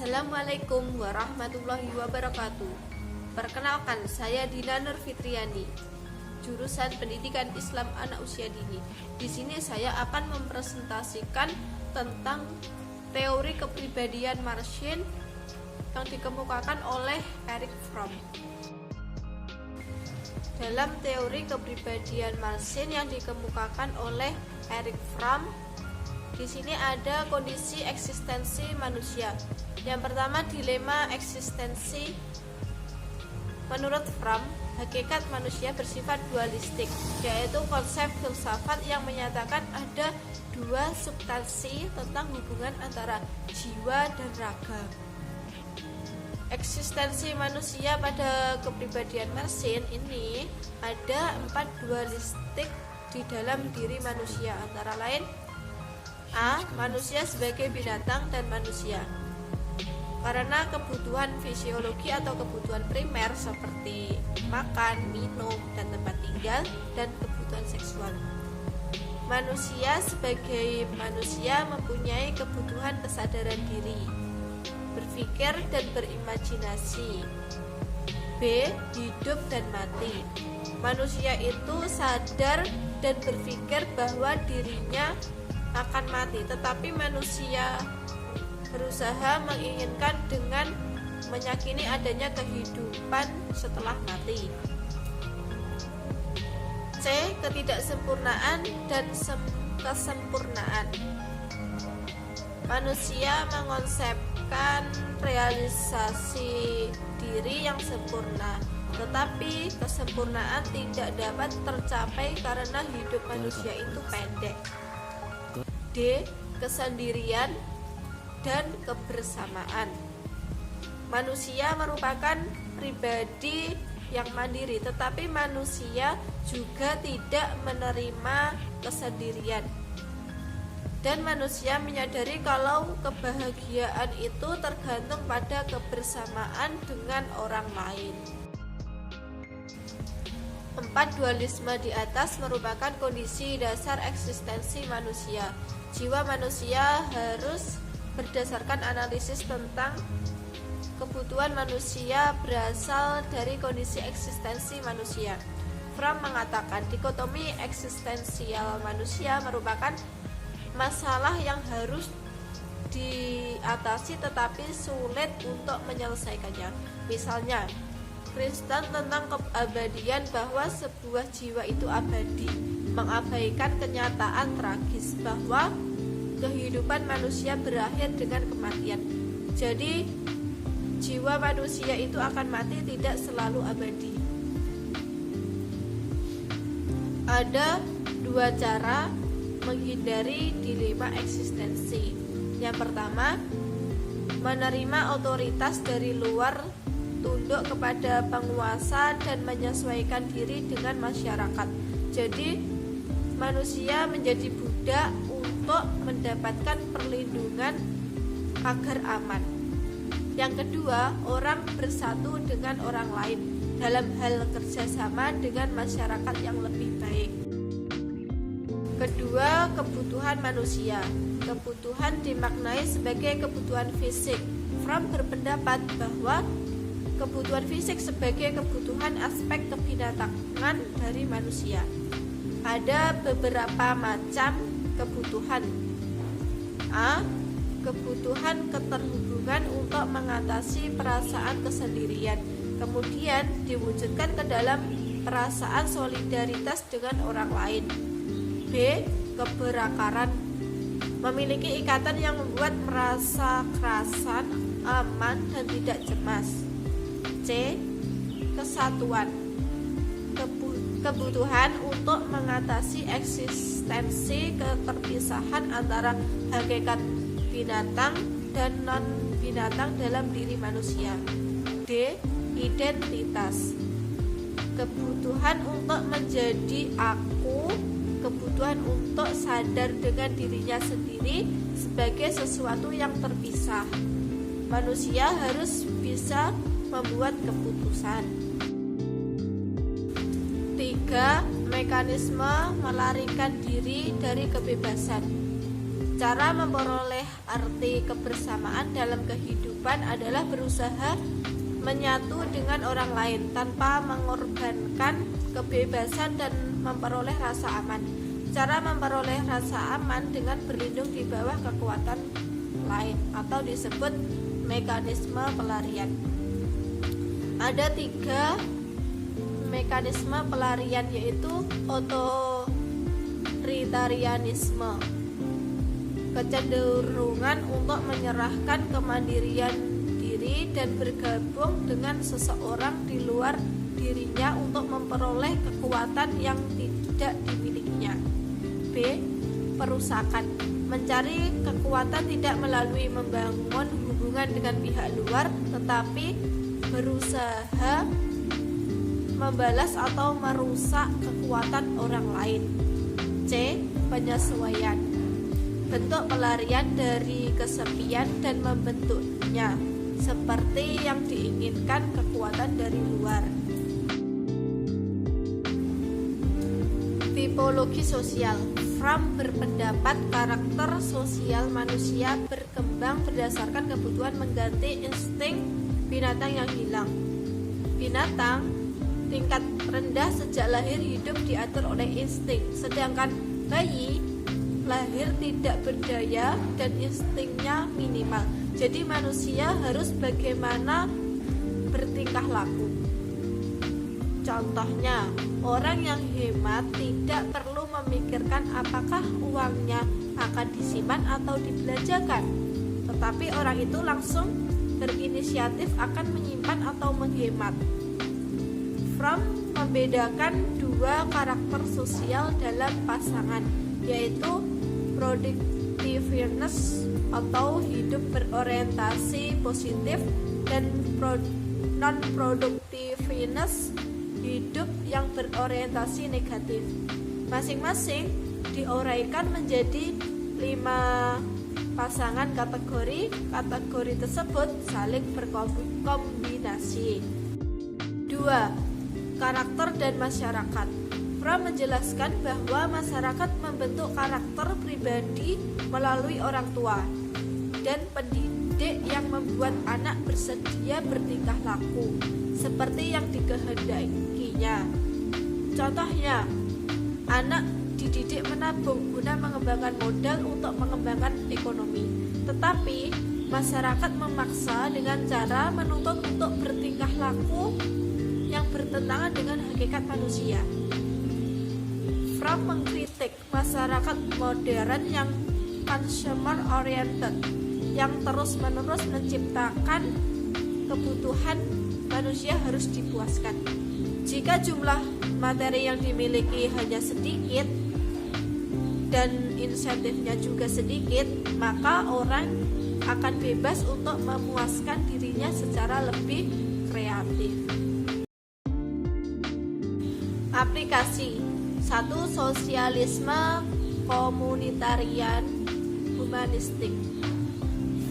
Assalamualaikum warahmatullahi wabarakatuh. Perkenalkan, saya Dina Nur Fitriani, jurusan Pendidikan Islam Anak Usia Dini. Di sini saya akan mempresentasikan tentang teori kepribadian Martian yang dikemukakan oleh Erich Fromm. Dalam teori kepribadian Martian yang dikemukakan oleh Erich Fromm, di sini ada kondisi eksistensi manusia. Yang pertama, dilema eksistensi. Menurut Fromm, hakikat manusia bersifat dualistik, yaitu konsep filsafat yang menyatakan ada dua substansi tentang hubungan antara jiwa dan raga. Eksistensi manusia pada kepribadian Martian ini ada 4 dualistik di dalam diri manusia, antara lain A. Manusia sebagai binatang dan manusia. Karena kebutuhan fisiologi atau kebutuhan primer seperti makan, minum, dan tempat tinggal, dan kebutuhan seksual. Manusia sebagai manusia mempunyai kebutuhan kesadaran diri, berpikir dan berimajinasi. B. Hidup dan mati. Manusia itu sadar dan berpikir bahwa dirinya akan mati, tetapi manusia berusaha menginginkan dengan meyakini adanya kehidupan setelah mati. C. Ketidaksempurnaan dan kesempurnaan. Manusia mengonsepkan realisasi diri yang sempurna, tetapi kesempurnaan tidak dapat tercapai karena hidup manusia itu pendek. D. Kesendirian dan kebersamaan. Manusia merupakan pribadi yang mandiri, tetapi manusia juga tidak menerima kesendirian. Dan manusia menyadari kalau kebahagiaan itu tergantung pada kebersamaan dengan orang lain. 4 dualisme di atas merupakan kondisi dasar eksistensi manusia. Jiwa manusia harus berdasarkan analisis tentang kebutuhan manusia berasal dari kondisi eksistensi manusia. Fromm mengatakan dikotomi eksistensial manusia merupakan masalah yang harus diatasi tetapi sulit untuk menyelesaikannya. Misalnya, Kristen tentang keabadian bahwa sebuah jiwa itu abadi, mengabaikan kenyataan tragis bahwa kehidupan manusia berakhir dengan kematian. Jadi, jiwa manusia itu akan mati, tidak selalu abadi. Ada 2 cara menghindari dilema eksistensi. Yang pertama, menerima otoritas dari luar, tunduk kepada penguasa dan menyesuaikan diri dengan masyarakat. Jadi, manusia menjadi budak untuk mendapatkan perlindungan agar aman. Yang kedua, orang bersatu dengan orang lain dalam hal kerjasama dengan masyarakat yang lebih baik. Kedua, kebutuhan manusia. Kebutuhan dimaknai sebagai kebutuhan fisik. Fromm berpendapat bahwa kebutuhan fisik sebagai kebutuhan aspek kebinatangan dari manusia. Ada beberapa macam kebutuhan. A. Kebutuhan keterhubungan untuk mengatasi perasaan kesendirian, kemudian diwujudkan ke dalam perasaan solidaritas dengan orang lain. B. Keberakaran, memiliki ikatan yang membuat merasa kerasan, aman, dan tidak cemas. C. Kesatuan, kebutuhan untuk mengatasi eksistensi keterpisahan antara hakikat binatang dan non-binatang dalam diri manusia. D. Identitas, kebutuhan untuk menjadi aku, kebutuhan untuk sadar dengan dirinya sendiri sebagai sesuatu yang terpisah. Manusia harus bisa membuat keputusan. 3. Mekanisme melarikan diri dari kebebasan. Cara memperoleh arti kebersamaan dalam kehidupan adalah berusaha menyatu dengan orang lain tanpa mengorbankan kebebasan dan memperoleh rasa aman. Cara memperoleh rasa aman dengan berlindung di bawah kekuatan lain atau disebut mekanisme pelarian. Ada 3 mekanisme pelarian, yaitu otoritarianisme, kecenderungan untuk menyerahkan kemandirian diri dan bergabung dengan seseorang di luar dirinya untuk memperoleh kekuatan yang tidak dimilikinya. B. Perusakan, mencari kekuatan tidak melalui membangun hubungan dengan pihak luar, tetapi berusaha membalas atau merusak kekuatan orang lain. C. Penyesuaian, bentuk pelarian dari kesepian dan membentuknya seperti yang diinginkan kekuatan dari luar. Tipologi sosial. Fromm berpendapat karakter sosial manusia berkembang berdasarkan kebutuhan mengganti insting binatang yang hilang. Binatang tingkat rendah sejak lahir hidup diatur oleh insting, sedangkan bayi lahir tidak berdaya dan instingnya minimal. Jadi manusia harus bagaimana bertingkah laku. Contohnya, orang yang hemat tidak perlu memikirkan apakah uangnya akan disimpan atau dibelanjakan, tetapi orang itu langsung berinisiatif akan menyimpan atau menghemat. Fromm membedakan 2 karakter sosial dalam pasangan, yaitu productiveness atau hidup berorientasi positif dan non-productiveness, hidup yang berorientasi negatif. Masing-masing diuraikan menjadi 5 pasangan kategori. Kategori tersebut saling berkombinasi. 2. Karakter dan masyarakat. Fromm menjelaskan bahwa masyarakat membentuk karakter pribadi melalui orang tua dan pendidik yang membuat anak bersedia bertingkah laku seperti yang dikehendakinya. Contohnya, anak dididik menabung guna mengembangkan modal untuk mengembangkan ekonomi, tetapi masyarakat memaksa dengan cara menuntut untuk bertingkah laku yang bertentangan dengan hakikat manusia. Fromm mengkritik masyarakat modern yang consumer oriented, yang terus-menerus menciptakan kebutuhan manusia harus dipuaskan. Jika jumlah materi yang dimiliki hanya sedikit dan insentifnya juga sedikit, maka orang akan bebas untuk memuaskan dirinya secara lebih kreatif. Aplikasi 1. Sosialisme komunitarian humanistik.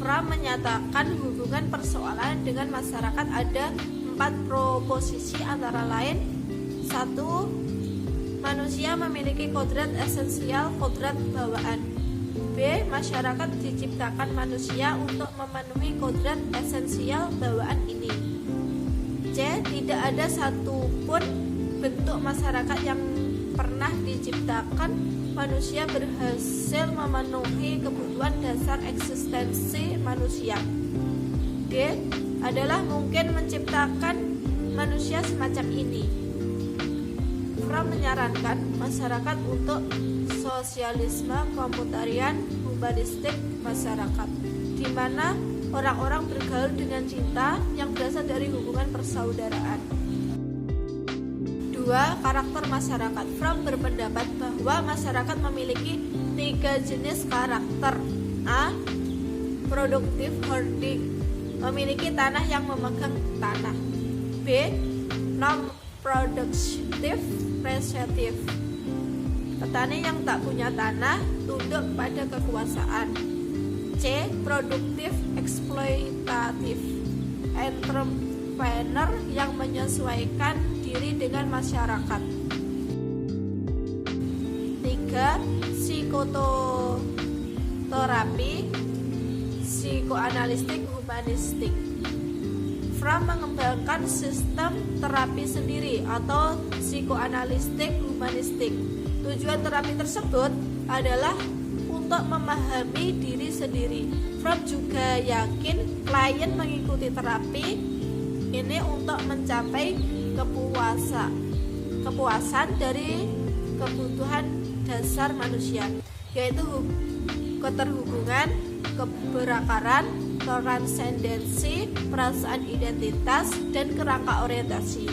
Fromm menyatakan hubungan persoalan dengan masyarakat ada 4 proposisi, antara lain: 1. Manusia memiliki kodrat esensial, kodrat bawaan. B. Masyarakat diciptakan manusia untuk memenuhi kodrat esensial bawaan ini. C. Tidak ada satupun bentuk masyarakat yang pernah diciptakan manusia berhasil memenuhi kebutuhan dasar eksistensi manusia. D. Adalah mungkin menciptakan manusia semacam ini. Fromm menyarankan masyarakat untuk sosialisme komunitarian humanistik masyarakat, di mana orang-orang bergaul dengan cinta yang berasal dari hubungan persaudaraan. 2. Karakter masyarakat. Fromm berpendapat bahwa masyarakat memiliki 3 jenis karakter. A. Productive hoarding, memiliki tanah yang memegang tanah. B. Non-productive receptive, petani yang tak punya tanah, tunduk pada kekuasaan. C. Produktif eksploitatif, entrepreneur yang menyesuaikan diri dengan masyarakat. 3. Psikotoleransi, terapi psikoanalistik humanistik. Fromm mengembangkan sistem terapi sendiri atau psikoanalistik humanistik. Tujuan terapi tersebut adalah untuk memahami diri sendiri. Fromm juga yakin klien mengikuti terapi ini untuk mencapai kepuasan dari kebutuhan dasar manusia, yaitu keterhubungan, keberakaran, transendensi, perasaan identitas, dan kerangka orientasi.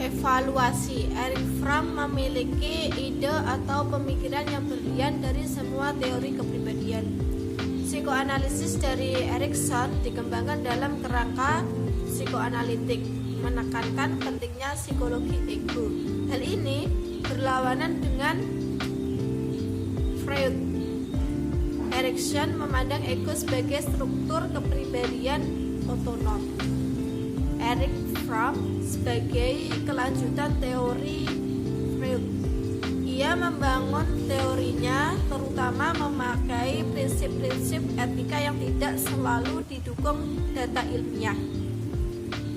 Evaluasi. Erich Fromm memiliki ide atau pemikiran yang berlian dari semua teori kepribadian. Psikoanalisis dari Erikson dikembangkan dalam kerangka psikoanalitik, menekankan pentingnya psikologi ego. Hal ini berlawanan dengan Freud. Erikson memandang ego sebagai struktur kepribadian otonom. Erich Fromm sebagai kelanjutan teori Freud. Ia membangun teorinya terutama memakai prinsip-prinsip etika yang tidak selalu didukung data ilmiah.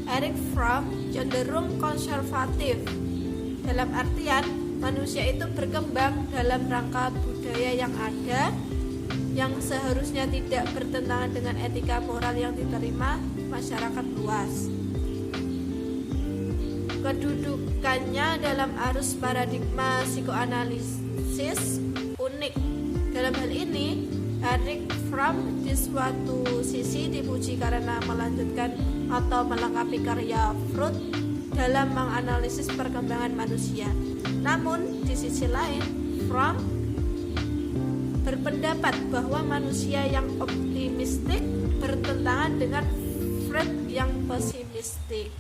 Erich Fromm cenderung konservatif, dalam artian manusia itu berkembang dalam rangka budaya yang ada, yang seharusnya tidak bertentangan dengan etika moral yang diterima masyarakat luas. Kedudukannya dalam arus paradigma psikoanalisis unik. Dalam hal ini, Erich Fromm di suatu sisi dipuji karena melanjutkan atau melengkapi karya Freud dalam menganalisis perkembangan manusia. Namun, di sisi lain, Fromm berpendapat bahwa manusia yang optimistik bertentangan dengan Freud yang pesimistik.